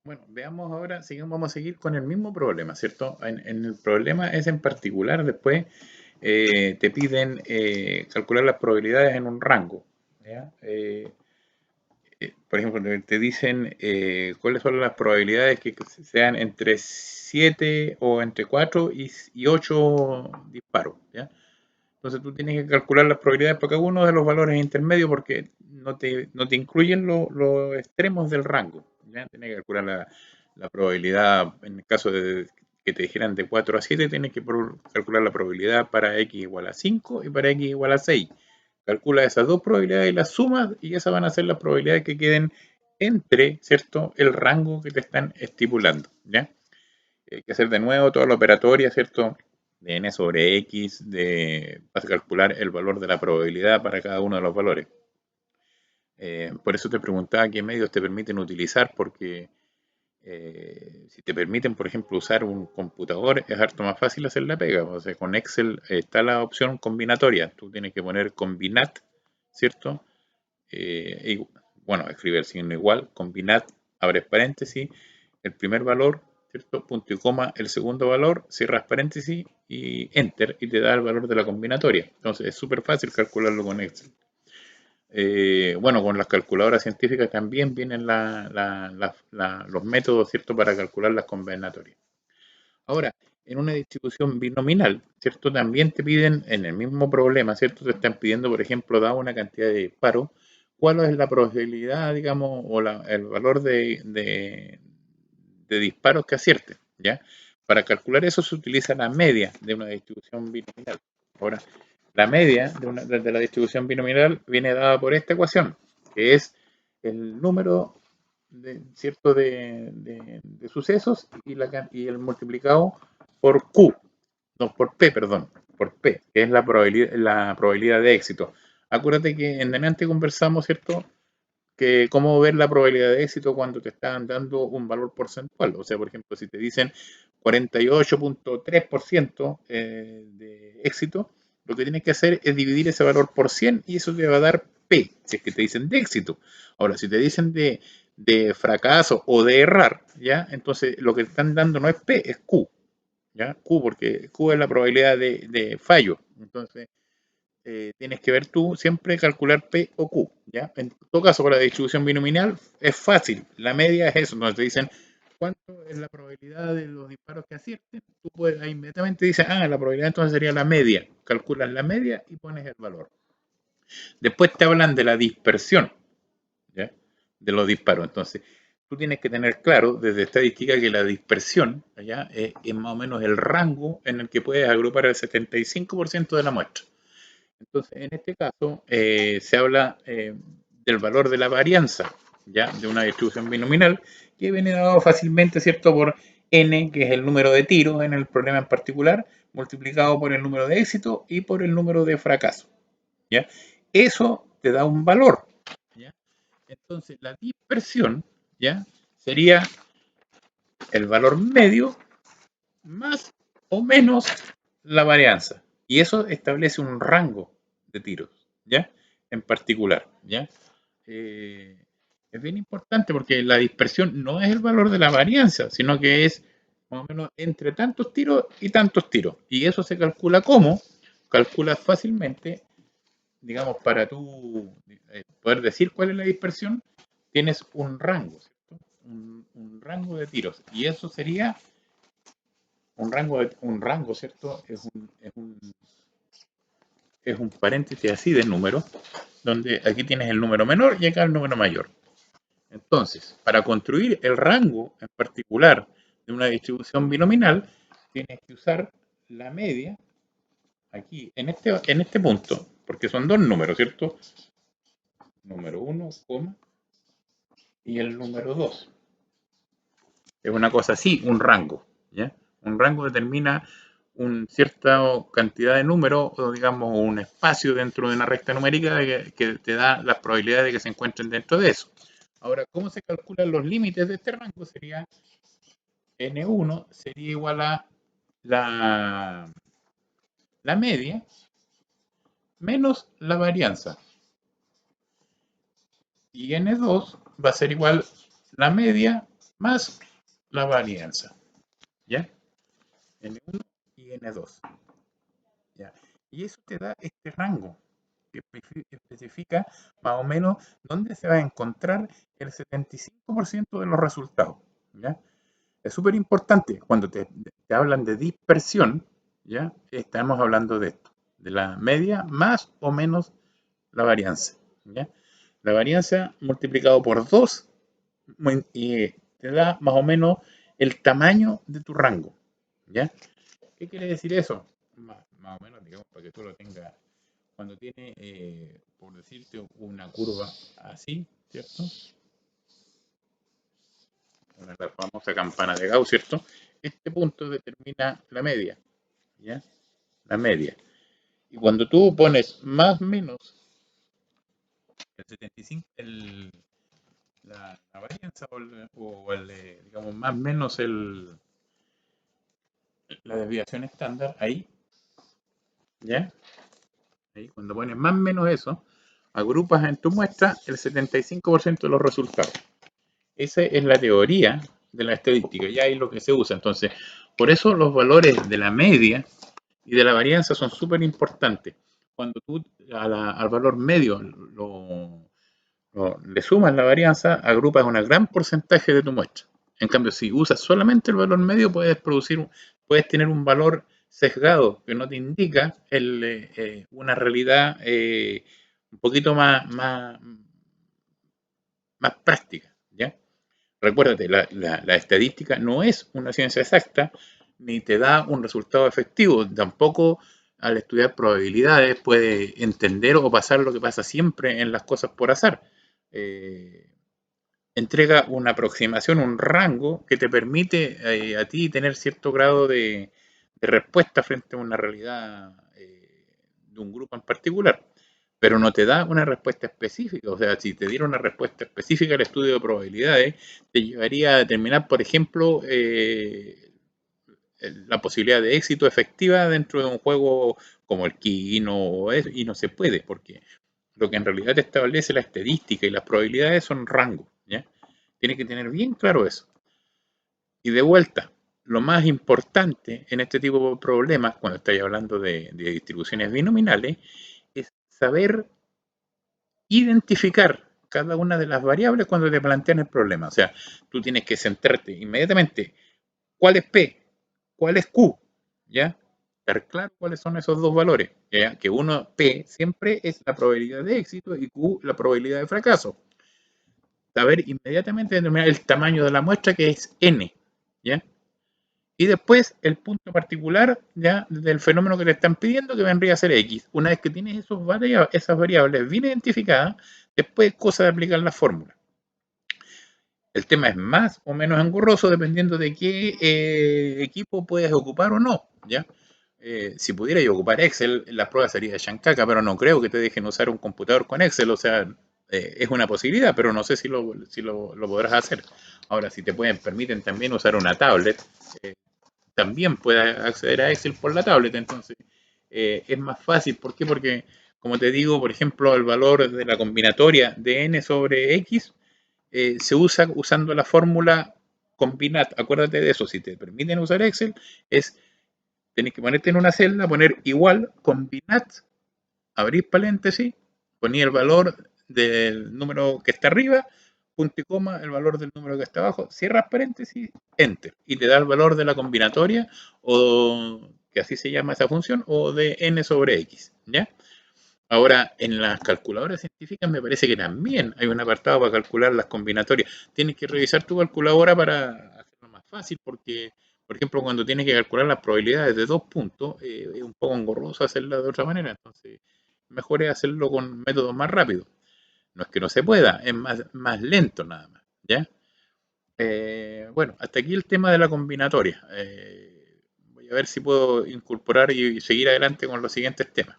Bueno, veamos ahora, vamos a seguir con el mismo problema, ¿cierto? En el problema es en particular, después te piden calcular las probabilidades en un rango, ¿ya? Por ejemplo, te dicen cuáles son las probabilidades que sean entre 7 o entre 4 y 8 disparos, ¿ya? Entonces tú tienes que calcular las probabilidades para cada uno de los valores intermedios porque no te incluyen los extremos del rango. ¿Ya? Tienes que calcular la probabilidad, en el caso de que te dijeran de 4 a 7, tienes que calcular la probabilidad para x igual a 5 y para x igual a 6. Calcula esas dos probabilidades y las sumas y esas van a ser las probabilidades que queden entre, ¿cierto?, el rango que te están estipulando. ¿Ya? Hay que hacer de nuevo toda la operatoria, ¿cierto? De n sobre x, vas a calcular el valor de la probabilidad para cada uno de los valores. Por eso te preguntaba qué medios te permiten utilizar, porque si te permiten, por ejemplo, usar un computador, es harto más fácil hacer la pega. O sea, con Excel está la opción combinatoria. Tú tienes que poner combinat, ¿cierto? Y, bueno, escribir signo igual, combinat, abres paréntesis, el primer valor, ¿cierto? Punto y coma, el segundo valor, cierras paréntesis y enter y te da el valor de la combinatoria. Entonces es súper fácil calcularlo con Excel. Bueno, con las calculadoras científicas también vienen los métodos, ¿cierto?, para calcular las combinatorias. Ahora, en una distribución binominal, ¿cierto? También te piden, en el mismo problema, ¿cierto? Te están pidiendo, por ejemplo, dado una cantidad de disparos, cuál es la probabilidad, digamos, o el valor de disparos que acierte, ¿ya? Para calcular eso se utiliza la media de una distribución binominal. Ahora, la media de la distribución binominal viene dada por esta ecuación, que es el número ¿cierto? De sucesos y el multiplicado por Q, no, por P, perdón, por P, que es la probabilidad de éxito. Acuérdate que en delante conversamos, ¿cierto? Que cómo ver la probabilidad de éxito cuando te están dando un valor porcentual. O sea, por ejemplo, si te dicen 48.3% de éxito, lo que tienes que hacer es dividir ese valor por 100 y eso te va a dar P, si es que te dicen de éxito. Ahora, si te dicen de fracaso o de errar, ¿ya? Entonces lo que te están dando no es P, es Q, ¿ya? Q, porque Q es la probabilidad de fallo. Entonces, tienes que ver tú siempre calcular P o Q, ¿ya? En todo caso, para la distribución binominal es fácil, la media es eso, donde te dicen cuánto es la probabilidad de los disparos que acierten, tú puedes, ahí inmediatamente dices, la probabilidad entonces sería la media, calculas la media y pones el valor. Después te hablan de la dispersión, ¿ya? De los disparos, entonces tú tienes que tener claro desde estadística que la dispersión, ¿ya? Es más o menos el rango en el que puedes agrupar el 75% de la muestra. Entonces, en este caso, se habla del valor de la varianza, ¿ya? De una distribución binominal, que viene dado fácilmente, ¿cierto? Por n, que es el número de tiros en el problema en particular, multiplicado por el número de éxito y por el número de fracaso, ¿ya? Eso te da un valor, ¿ya? Entonces, la dispersión, ¿ya? Sería el valor medio más o menos la varianza. Y eso establece un rango de tiros, ¿ya? En particular, ¿ya? Eh, es bien importante porque la dispersión no es el valor de la varianza, sino que es más o menos entre tantos tiros y tantos tiros. Y eso se calcula como, calculas fácilmente, digamos, para tú poder decir cuál es la dispersión, tienes un rango, ¿cierto? Un rango de tiros. Y eso sería un rango, ¿cierto? Es un paréntesis así de números, donde aquí tienes el número menor y acá el número mayor. Entonces, para construir el rango en particular de una distribución binominal, tienes que usar la media aquí, en este punto, porque son dos números, ¿cierto? Número 1, y el número 2. Es una cosa así, un rango, ¿ya? Un rango determina una cierta cantidad de números o digamos un espacio dentro de una recta numérica que te da las probabilidades de que se encuentren dentro de eso. Ahora, ¿cómo se calculan los límites de este rango? Sería N1 sería igual a la media menos la varianza. Y N2 va a ser igual la media más la varianza, ¿ya? N1 y N2, ¿ya? Y eso te da este rango que especifica más o menos dónde se va a encontrar el 75% de los resultados, ¿ya? Es súper importante cuando te hablan de dispersión, ¿ya? Estamos hablando de esto, de la media más o menos la varianza, ¿ya? La varianza multiplicado por 2 y te da más o menos el tamaño de tu rango, ¿ya? ¿Qué quiere decir eso? Más o menos, digamos, para que tú lo tengas, cuando tiene, por decirte, una curva así, ¿cierto? La famosa campana de Gauss, ¿cierto? Este punto determina la media, ¿ya? La media. Y cuando tú pones más menos el 75, la varianza digamos, más menos la desviación estándar, ahí, ¿ya? Ahí, cuando pones más menos eso, agrupas en tu muestra el 75% de los resultados. Esa es la teoría de la estadística, ya es lo que se usa. Entonces, por eso los valores de la media y de la varianza son súper importantes. Cuando tú al valor medio le sumas la varianza, agrupas un gran porcentaje de tu muestra. En cambio, si usas solamente el valor medio, puedes tener un valor sesgado que no te indica una realidad un poquito más práctica, ¿ya? Recuérdate, la estadística no es una ciencia exacta ni te da un resultado efectivo. Tampoco al estudiar probabilidades puede entender o pasar lo que pasa siempre en las cosas por azar. Eh, Entrega una aproximación, un rango que te permite a ti tener cierto grado de respuesta frente a una realidad de un grupo en particular, pero no te da una respuesta específica. O sea, si te diera una respuesta específica al estudio de probabilidades, te llevaría a determinar, por ejemplo, la posibilidad de éxito efectiva dentro de un juego como el Kino, y no se puede, porque lo que en realidad te establece la estadística y las probabilidades son rangos, ¿ya? Tienes que tener bien claro eso. Y de vuelta, lo más importante en este tipo de problemas, cuando estáis hablando de distribuciones binominales, es saber identificar cada una de las variables cuando te plantean el problema. O sea, tú tienes que centrarte inmediatamente cuál es P, cuál es Q, ¿ya? Estar claro cuáles son esos dos valores, ¿ya? Que uno, P, siempre es la probabilidad de éxito y Q, la probabilidad de fracaso. Saber inmediatamente determinar el tamaño de la muestra, que es N, ¿ya? Y después el punto particular, ¿ya? Del fenómeno que te están pidiendo, que vendría a ser X. Una vez que tienes esas variables bien identificadas, después es cosa de aplicar la fórmula. El tema es más o menos engorroso dependiendo de qué equipo puedes ocupar o no, ¿ya? Si pudiera yo ocupar Excel, la prueba sería de chancaca, pero no creo que te dejen usar un computador con Excel. O sea, es una posibilidad, pero no sé si lo podrás hacer. Ahora, si permiten también usar una tablet, eh, también puedes acceder a Excel por la tablet. Entonces, es más fácil. ¿Por qué? Porque, como te digo, por ejemplo, el valor de la combinatoria de n sobre x se usa usando la fórmula combinat. Acuérdate de eso. Si te permiten usar Excel, tenés que ponerte en una celda, poner igual, combinat, abrir paréntesis, poner el valor del número que está arriba, punto y coma, el valor del número que está abajo, cierras paréntesis, enter, y te da el valor de la combinatoria, o que así se llama esa función, o de n sobre x, ¿ya? Ahora, en las calculadoras científicas me parece que también hay un apartado para calcular las combinatorias. Tienes que revisar tu calculadora para hacerlo más fácil, porque, por ejemplo, cuando tienes que calcular las probabilidades de dos puntos, es un poco engorroso hacerla de otra manera. Entonces, mejor es hacerlo con métodos más rápidos. No es que no se pueda, es más lento nada más, ¿ya? Bueno, hasta aquí el tema de la combinatoria. Voy a ver si puedo incorporar y seguir adelante con los siguientes temas.